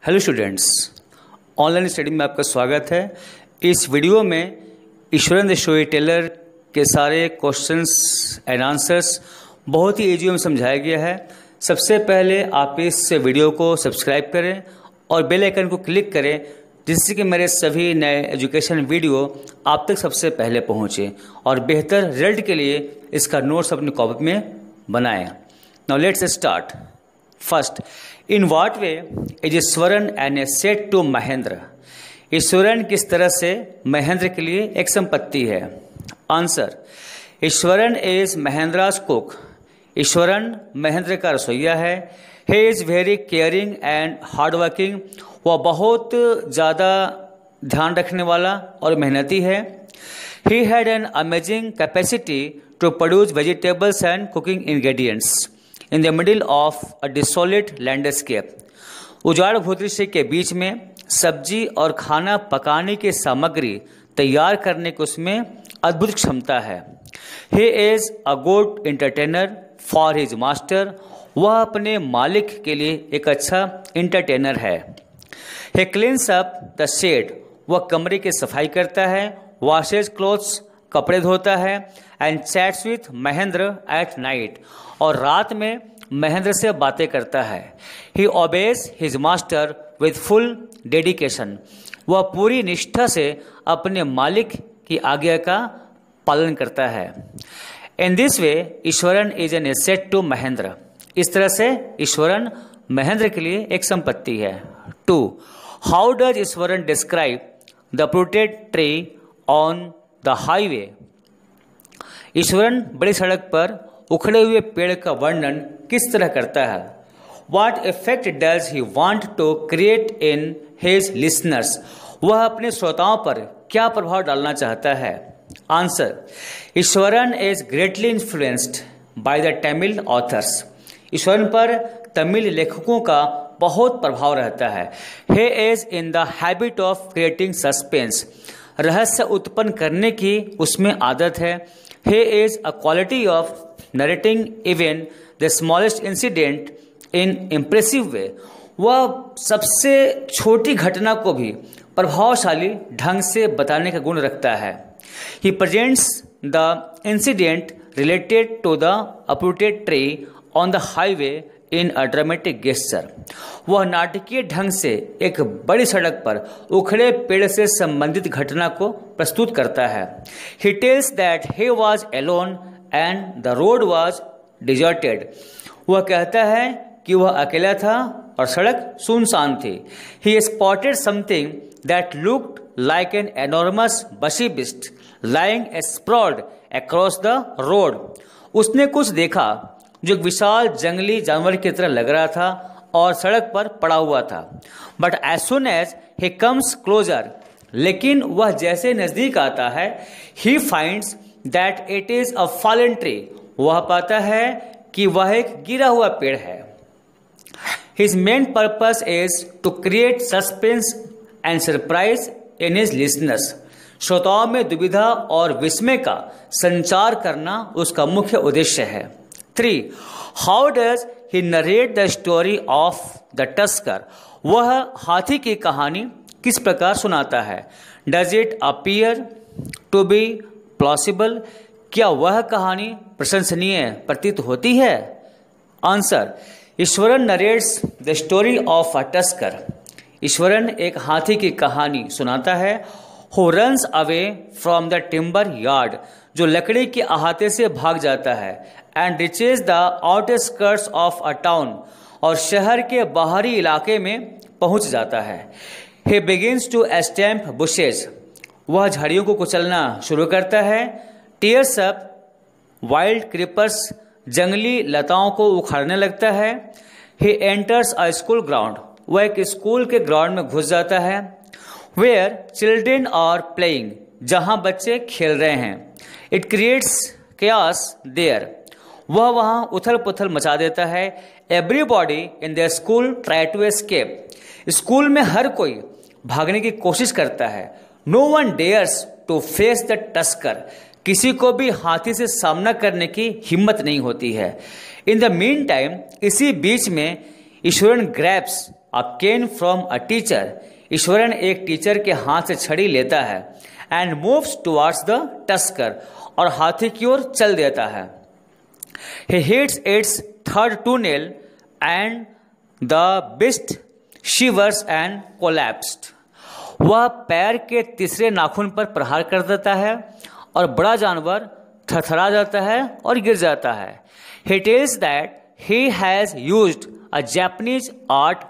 Hello students, online study में आपका स्वागत है। इस वीडियो में ईश्वरन द स्टोरी टेलर के सारे क्वेश्चंस एंड आंसर्स बहुत ही ईजी में समझाया गया है। सबसे पहले आप इस वीडियो को सब्सक्राइब करें और बेल आइकन को क्लिक करें, जिससे कि मेरे सभी नए एजुकेशन वीडियो आप तक सबसे पहले पहुँचे और बेहतर रिजल्ट के लिए इसका नोट्स अपनी कॉपी में बनाएं। Now let's start. First, in what way is Eswaran an asset to Mahendra? Eswaran किस तरह से महेंद्र के लिए एक संपत्ति है? Answer, Eswaran is Mahendra's cook. Eswaran Mahendra का रसोइया है। He is very caring and hard working. वह बहुत ज़्यादा ध्यान रखने वाला और मेहनती है। He had an amazing capacity to produce vegetables and cooking ingredients in the middle of a desolate landscape. उजाड़ भूदृश्य के बीच में सब्जी और खाना पकाने की सामग्री तैयार करने की उसमें अद्भुत क्षमता है। He is a good entertainer for his master. वह अपने मालिक के लिए एक अच्छा एंटरटेनर है। ही क्लीन्स अप द शेड। वह कमरे की सफाई करता है। वॉशेज क्लोथ्स, कपड़े धोता है। And chats with Mahendra at night. और रात में महेंद्र से बातें करता है। He obeys his master with full dedication. वह पूरी निष्ठा से अपने मालिक की आज्ञा का पालन करता है। In this way Iswaran is an asset to Mahendra. इस तरह से ईश्वरन महेंद्र के लिए एक संपत्ति है। 2. How does Eswaran describe the uprooted tree on the highway? Eswaran बड़ी सड़क पर उखड़े हुए पेड़ का वर्णन किस तरह करता है? What effect does he want to create in his listeners? वह अपने श्रोताओं पर क्या प्रभाव डालना चाहता है? Answer, Eswaran is greatly influenced by the Tamil authors. Eswaran पर तमिल लेखकों का बहुत प्रभाव रहता है। He is in the habit of creating suspense। रहस्य उत्पन्न करने की उसमें आदत है। He is a quality of narrating even the smallest incident in impressive way। वह सबसे छोटी घटना को भी प्रभावशाली ढंग से बताने का गुण रखता है। He presents the incident related to the uprooted tree on the highway in a dramatic gesture। वह नाटकीय ढंग से एक बड़ी सड़क पर उखड़े पेड़ से संबंधित घटना को प्रस्तुत करता है। He tells that he was alone and the road was deserted। वह कहता है कि वह अकेला था और सड़क सुनसान थी। He spotted something that looked like an enormous bushy beast lying sprawled across the road। उसने कुछ देखा जो एक विशाल जंगली जानवर की तरह लग रहा था और सड़क पर पड़ा हुआ था। But as soon as he comes closer, लेकिन वह जैसे नजदीक आता है, he finds that it is a fallen tree. वह पाता है कि वह एक गिरा हुआ पेड़ है। His main purpose is to create suspense and surprise in his listeners. श्रोताओं में दुविधा और विस्मय का संचार करना उसका मुख्य उद्देश्य है। 3. How does he narrate the story of the tusker? वह हाथी की कहानी किस प्रकार सुनाता है? Does it appear to be plausible? क्या वह कहानी प्रशंसनीय प्रतीत होती है? Answer, Iswaran narrates the story of a tusker. Iswaran एक हाथी की कहानी सुनाता है। Who runs away from the timber yard, जो लकड़ी के अहाते से भाग जाता है। And reaches the outskirts of a town, और शहर के बाहरी इलाके में पहुंच जाता है। ही बिगिंस टू स्टैम्प बुशेज, वह झाड़ियों को कुचलना शुरू करता है। टीयर्स अप वाइल्ड क्रीपर्स, जंगली लताओं को उखाड़ने लगता है। He enters a school ground, वह एक स्कूल के ग्राउंड में घुस जाता है। वेयर चिल्ड्रेन आर प्लेइंग, जहां बच्चे खेल रहे हैं। इट क्रिएट्स chaos देयर, वह वहां उथल पुथल मचा देता है। Everybody in the school try to escape, school में हर कोई भागने की कोशिश करता है। No one dares to face the tusker, किसी को भी हाथी से सामना करने की हिम्मत नहीं होती है। इन द मीन टाइम, इसी बीच में Iswaran grabs a cane from a teacher. Iswaran एक टीचर के हाथ से छड़ी लेता है and moves towards the tusker, और हाथी की ओर चल देता है। He hits its third toenail and the beast shivers and collapsed. वह पैर के तीसरे नाखून पर प्रहार कर देता है और बड़ा जानवर थरथरा जाता है और गिर जाता है। He tells that he has used a Japanese art,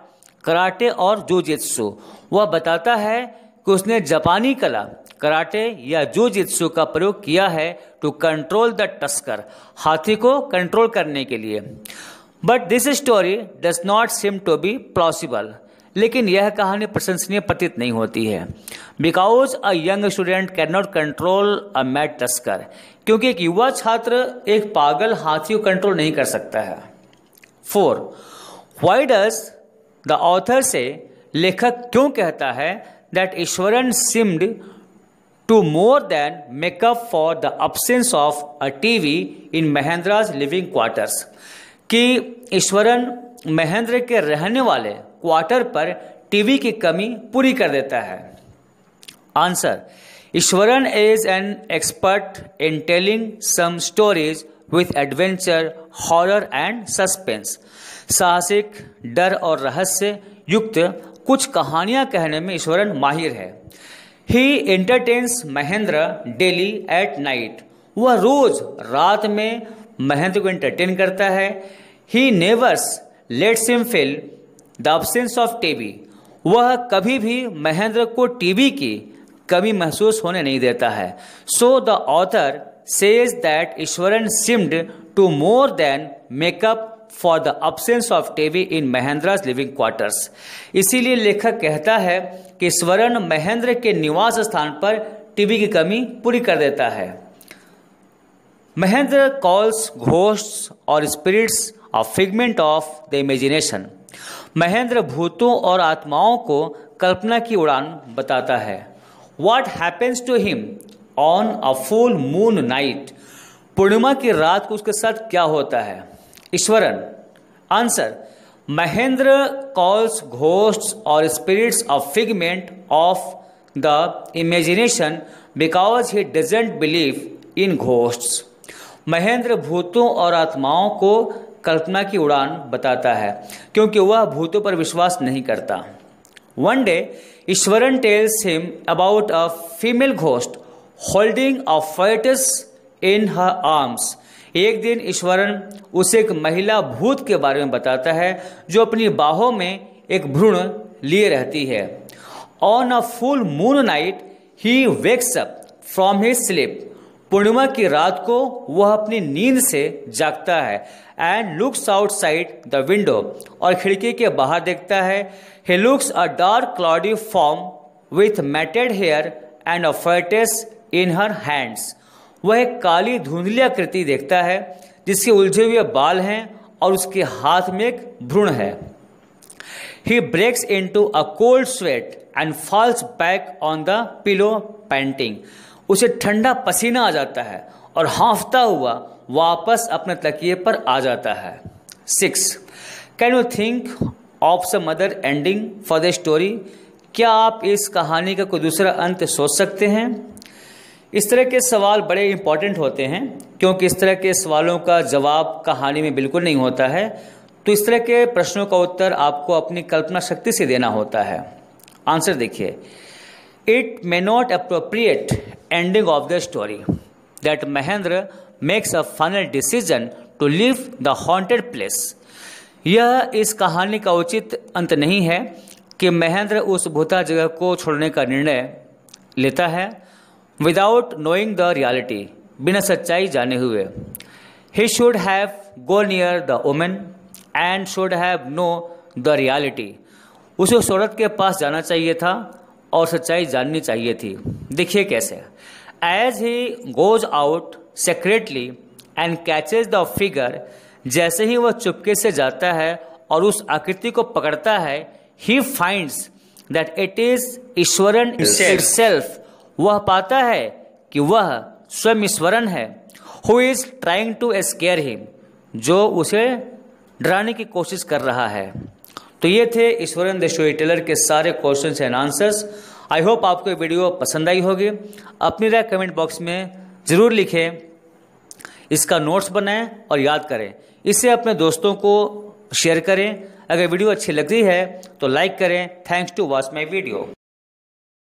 karate और जूजित्सु। वह बताता है कि उसने जापानी कला कराटे या जूजित्सु का प्रयोग किया है टू कंट्रोल द टस्कर, हाथी को कंट्रोल करने के लिए। But this story does not seem to be plausible, लेकिन यह कहानी प्रशंसनीय प्रतीत नहीं होती है। Because a young student cannot control a mad tusker, क्योंकि एक युवा छात्र एक पागल हाथी को कंट्रोल नहीं कर सकता है। 4. व्हाई डज द ऑथर से, लेखक क्यों कहता है that Eswaran seemed to more than make up for the absence of a TV in Mahendra's living quarters, कि ईश्वरन महेंद्र के रहने वाले क्वार्टर पर टीवी की कमी पूरी कर देता है। Answer: Eswaran is an expert in telling some stories with adventure, horror and suspense. साहसिक, डर और रहस्य युक्त कुछ कहानियां कहने में ईश्वरन माहिर है। He entertains Mahendra daily at night. वह रोज रात में महेंद्र को एंटरटेन करता है। He never lets him feel the absence of TV। वह कभी भी महेंद्र को टीवी की कमी महसूस होने नहीं देता है। So the author says that Eswaran seemed to more than make up for the absence of TV in Mahendra's living quarters। इसीलिए लेखक कहता है कि ईश्वरन महेंद्र के निवास स्थान पर टीवी की कमी पूरी कर देता है। महेंद्र कॉल्स घोस्ट्स और spirits a figment of the imagination. Mahendra भूतों और आत्माओं को कल्पना की उड़ान बताता है। What happens to him on a full moon night? पूर्णिमा की रात को उसके साथ क्या होता है? Eswaran: answer: Mahendra calls ghosts और spirits a figment of the imagination because he doesn't believe in ghosts. Mahendra भूतों और आत्माओं को कल्पना की उड़ान बताता है क्योंकि वह भूतों पर विश्वास नहीं करता। One day Eswaran tells him about a female ghost holding a fetus in her arms. एक दिन ईश्वरन उसे एक महिला भूत के बारे में बताता है जो अपनी बाहों में एक भ्रूण लिए रहती है। On a full moon night he wakes up from his sleep. पूर्णिमा की रात को वह अपनी नींद से जागता है and looks outside the window, और खिड़की के बाहर देखता है। He looks a dark cloudy form with matted hair and a fetus in her hands. वह एक काली धुंधली आकृति देखता है जिसके उलझे हुए बाल हैं और उसके हाथ में एक भ्रूण है। He breaks into a cold sweat and falls back on the pillow panting। उसे ठंडा पसीना आ जाता है और हाँफता हुआ वापस अपने तकिए पर आ जाता है। 6. Can you think of some other ending for the story? क्या आप इस कहानी का कोई दूसरा अंत सोच सकते हैं? इस तरह के सवाल बड़े इंपॉर्टेंट होते हैं क्योंकि इस तरह के सवालों का जवाब कहानी में बिल्कुल नहीं होता है। तो इस तरह के प्रश्नों का उत्तर आपको अपनी कल्पना शक्ति से देना होता है। आंसर देखिए। It may not appropriate ending of the story that Mahendra makes a final decision to leave the haunted place. यह इस कहानी का उचित अंत नहीं है कि महेंद्र उस भूता जगह को छोड़ने का निर्णय लेता है विदाउट नोइंग द रियलिटी, बिना सच्चाई जाने हुए। He should have go near the woman and should have know the reality. उसे उस औरत के पास जाना चाहिए था और सच्चाई जाननी चाहिए थी। देखिए कैसे। As he goes out secretly and catches the figure, जैसे ही वह चुपके से जाता है और उस आकृति को पकड़ता है, he finds that it is Ishwaran itself. वह पाता है कि वह स्वयं ईश्वरन है। Who is trying to scare him, जो उसे डराने की कोशिश कर रहा है। तो ये थे ईश्वरन द स्टोरी टेलर के सारे questions and answers. I hope आपको ये वीडियो पसंद आई होगी। अपनी राय कमेंट बॉक्स में ज़रूर लिखें, इसका नोट्स बनाएं और याद करें। इसे अपने दोस्तों को शेयर करें। अगर वीडियो अच्छी लग रही है तो लाइक करें। Thanks to watch my video.